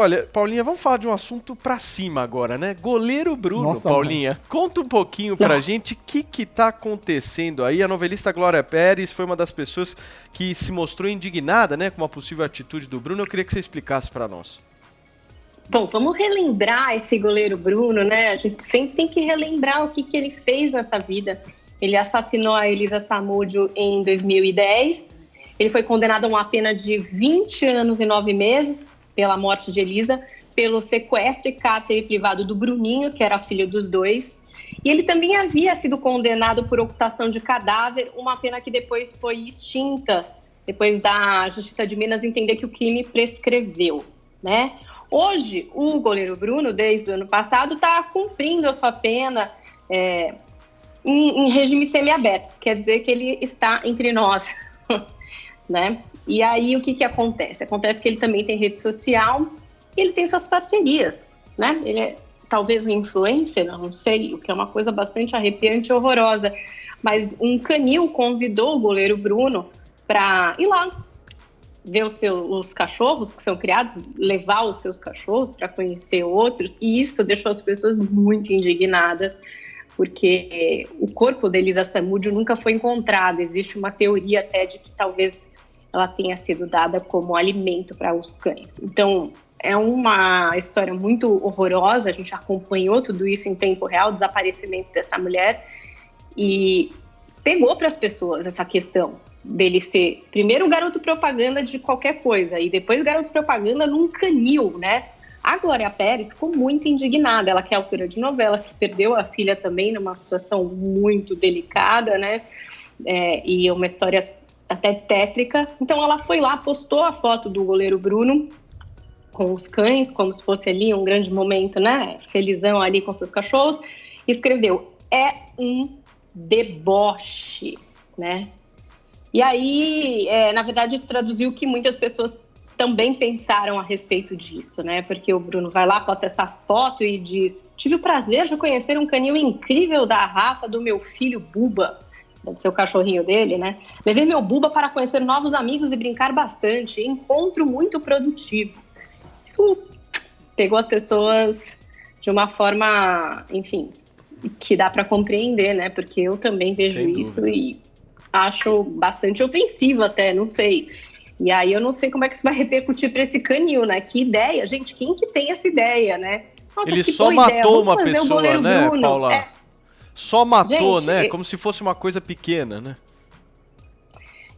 Olha, Paulinha, vamos falar de um assunto pra cima agora, né? Goleiro Bruno, Nossa, mãe. Paulinha, conta um pouquinho pra gente o que tá acontecendo aí. A novelista Glória Pérez foi uma das pessoas que se mostrou indignada, né, com uma possível atitude do Bruno. Eu queria que você explicasse pra nós. Bom, vamos relembrar esse goleiro Bruno, né? A gente sempre tem que relembrar o que ele fez nessa vida. Ele assassinou a Elisa Samúdio em 2010. Ele foi condenado a uma pena de 20 anos e 9 meses pela morte de Elisa, pelo sequestro e cárcere privado do Bruninho, que era filho dos dois. E ele também havia sido condenado por ocultação de cadáver, uma pena que depois foi extinta, depois da Justiça de Minas entender que o crime prescreveu, né? Hoje, o goleiro Bruno, desde o ano passado, está cumprindo a sua pena em regime semiabertos, quer dizer que ele está entre nós, né? E aí, o que acontece? Acontece que ele também tem rede social e ele tem suas parcerias, né? Ele é talvez um influencer, não sei, o que é uma coisa bastante arrepiante e horrorosa, mas um canil convidou o goleiro Bruno para ir lá ver os cachorros que são criados, levar os seus cachorros para conhecer outros, e isso deixou as pessoas muito indignadas, porque o corpo da Elisa Samúdio nunca foi encontrado. Existe uma teoria até de que talvez ela tenha sido dada como alimento para os cães. Então, é uma história muito horrorosa, a gente acompanhou tudo isso em tempo real, o desaparecimento dessa mulher, e pegou para as pessoas essa questão dele ser, primeiro, garoto propaganda de qualquer coisa, e depois garoto propaganda num canil, né? A Glória Pérez ficou muito indignada, ela que é autora de novelas, que perdeu a filha também numa situação muito delicada, né? E uma história até tétrica. Então ela foi lá, postou a foto do goleiro Bruno com os cães, como se fosse ali um grande momento, né? Felizão ali com seus cachorros, e escreveu: é um deboche, né? E aí, na verdade, isso traduziu que muitas pessoas também pensaram a respeito disso, né? Porque o Bruno vai lá, posta essa foto e diz: tive o prazer de conhecer um canil incrível da raça do meu filho Buba, deve ser o cachorrinho dele, né? Levei meu Buba para conhecer novos amigos e brincar bastante, encontro muito produtivo. Isso pegou as pessoas de uma forma, enfim, que dá para compreender, né? Porque eu também vejo Sem isso dúvida. e acho bastante ofensivo até, não sei. E aí eu não sei como é que isso vai repercutir para esse canil, né? Que ideia, gente, quem que tem essa ideia, né? Nossa, Ele que só boa ideia, matou vamos uma fazer o pessoa, goleiro né, Bruno. Paula? Só matou, Gente, né? Como se fosse uma coisa pequena, né?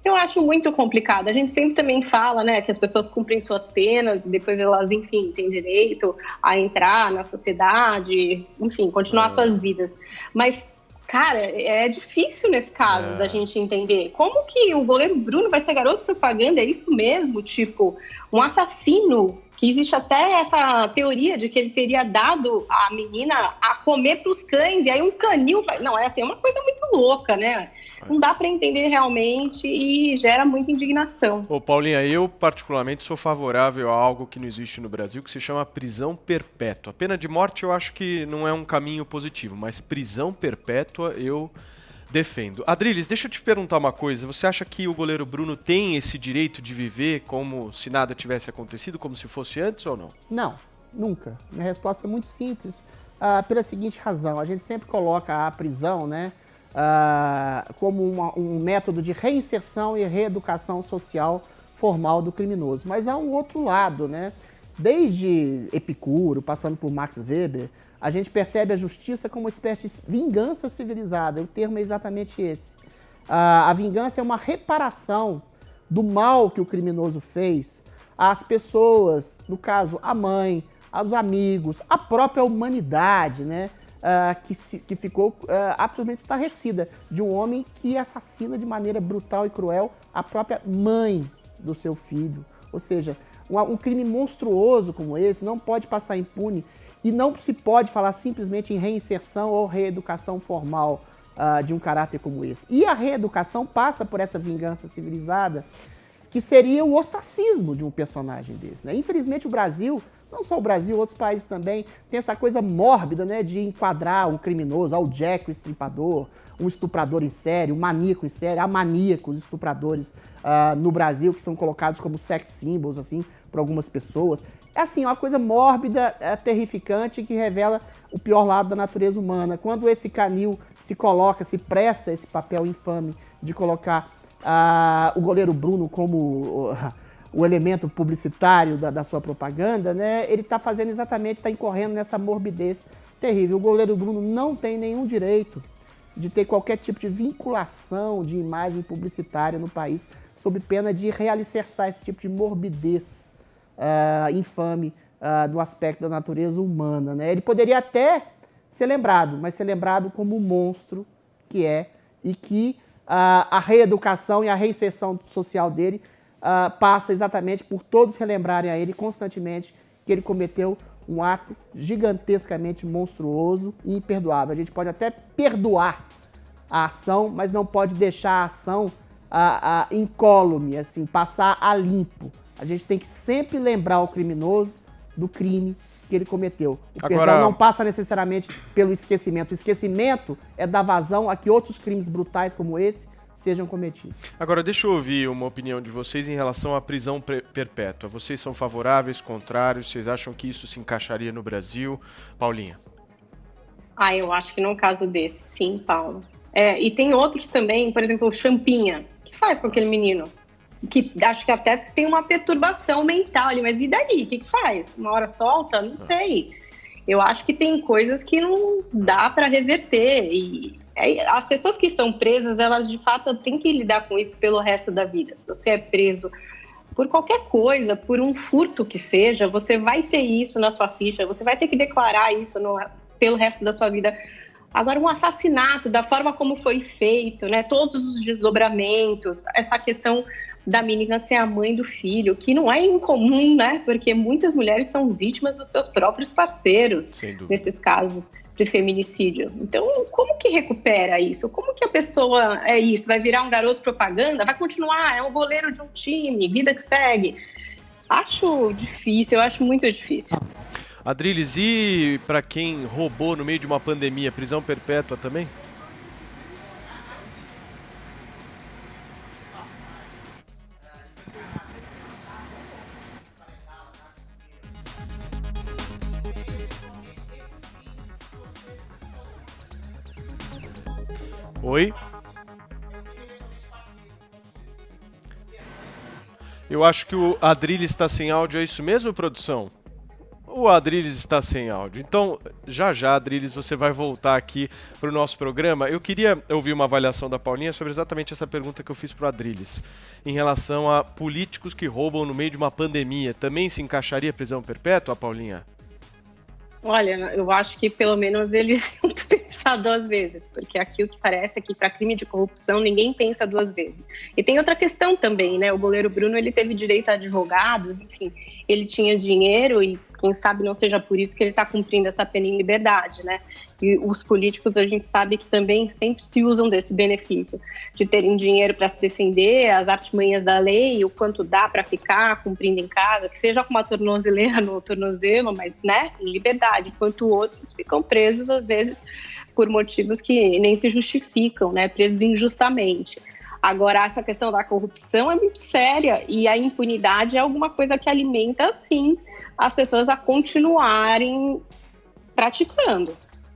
eu acho muito complicado. A gente sempre também fala, né, que as pessoas cumprem suas penas e depois elas, enfim, têm direito a entrar na sociedade, enfim, continuar suas vidas. Mas, cara, é difícil nesse caso da gente entender. Como que o goleiro Bruno vai ser garoto propaganda? É isso mesmo? Tipo, um assassino, que existe até essa teoria de que ele teria dado a menina a comer para os cães, e aí um canil vai... Não, é assim, é uma coisa muito louca, né? Não dá para entender realmente e gera muita indignação. Ô, Paulinha, eu particularmente sou favorável a algo que não existe no Brasil, que se chama prisão perpétua. A pena de morte eu acho que não é um caminho positivo, mas prisão perpétua eu defendo. Adriles, deixa eu te perguntar uma coisa. Você acha que o goleiro Bruno tem esse direito de viver como se nada tivesse acontecido, como se fosse antes ou não? Não, nunca. Minha resposta é muito simples, pela seguinte razão. A gente sempre coloca a prisão, né, como um método de reinserção e reeducação social formal do criminoso. Mas há um outro lado, né? Desde Epicuro, passando por Max Weber, a gente percebe a justiça como uma espécie de vingança civilizada. O termo é exatamente esse. A vingança é uma reparação do mal que o criminoso fez às pessoas, no caso, a mãe, aos amigos, a própria humanidade, né? Que ficou absolutamente estarrecida de um homem que assassina de maneira brutal e cruel a própria mãe do seu filho. Ou seja, um crime monstruoso como esse não pode passar impune e não se pode falar simplesmente em reinserção ou reeducação formal de um caráter como esse. E a reeducação passa por essa vingança civilizada, que seria o ostracismo de um personagem desse, né? Infelizmente o Brasil, não só o Brasil, outros países também, tem essa coisa mórbida, né, de enquadrar um criminoso, o Jack, o estripador, um estuprador em série, um maníaco em série, há maníacos estupradores no Brasil que são colocados como sex symbols, assim, por algumas pessoas. É assim, uma coisa mórbida, terrificante, que revela o pior lado da natureza humana. Quando esse canil se presta esse papel infame de colocar o goleiro Bruno como o elemento publicitário da sua propaganda, né? Ele está fazendo exatamente, está incorrendo nessa morbidez terrível. O goleiro Bruno não tem nenhum direito de ter qualquer tipo de vinculação de imagem publicitária no país, sob pena de realicerçar esse tipo de morbidez infame no aspecto da natureza humana, né? Ele poderia até ser lembrado, mas ser lembrado como um monstro que é, e que a reeducação e a reinserção social dele passa exatamente por todos relembrarem a ele constantemente que ele cometeu um ato gigantescamente monstruoso e imperdoável. A gente pode até perdoar a ação, mas não pode deixar a ação incólume, assim, passar a limpo. A gente tem que sempre lembrar o criminoso do crime que ele cometeu. O perdão não passa necessariamente pelo esquecimento. O esquecimento é dar vazão a que outros crimes brutais como esse sejam cometidos. Agora, deixa eu ouvir uma opinião de vocês em relação à prisão perpétua. Vocês são favoráveis, contrários? Vocês acham que isso se encaixaria no Brasil? Paulinha? Eu acho que num caso desse, sim, Paulo. E tem outros também, por exemplo, o Champinha. O que faz com aquele menino? Que acho que até tem uma perturbação mental ali, mas e daí? O que faz? Uma hora solta? Não sei. Eu acho que tem coisas que não dá para reverter. E as pessoas que são presas, elas de fato têm que lidar com isso pelo resto da vida. Se você é preso por qualquer coisa, por um furto que seja, você vai ter isso na sua ficha, você vai ter que declarar isso pelo resto da sua vida. Agora, um assassinato, da forma como foi feito, né, todos os desdobramentos, essa questão da menina ser a mãe do filho, que não é incomum, né? Porque muitas mulheres são vítimas dos seus próprios parceiros nesses casos de feminicídio. Então, como que recupera isso? Como que a pessoa vai virar um garoto propaganda? Vai continuar, é um goleiro de um time, vida que segue. Acho difícil, eu acho muito difícil. Adriles, e para quem roubou no meio de uma pandemia, prisão perpétua também? Oi? Eu acho que o Adriles está sem áudio, é isso mesmo, produção? O Adriles está sem áudio. Então, já, Adriles, você vai voltar aqui para o nosso programa. Eu queria ouvir uma avaliação da Paulinha sobre exatamente essa pergunta que eu fiz para o Adriles. Em relação a políticos que roubam no meio de uma pandemia, também se encaixaria prisão perpétua, Paulinha? Olha, eu acho que pelo menos eles iam pensar duas vezes, porque aqui o que parece é que para crime de corrupção ninguém pensa duas vezes. E tem outra questão também, né? O goleiro Bruno, ele teve direito a advogados, enfim, ele tinha dinheiro e quem sabe não seja por isso que ele está cumprindo essa pena em liberdade, né? E os políticos, a gente sabe que também sempre se usam desse benefício, de terem dinheiro para se defender, as artimanhas da lei, o quanto dá para ficar cumprindo em casa, que seja com uma tornozeleira no tornozelo, mas, né, em liberdade, enquanto outros ficam presos, às vezes, por motivos que nem se justificam, né, presos injustamente. Agora, essa questão da corrupção é muito séria e a impunidade é alguma coisa que alimenta, sim, as pessoas a continuarem praticando.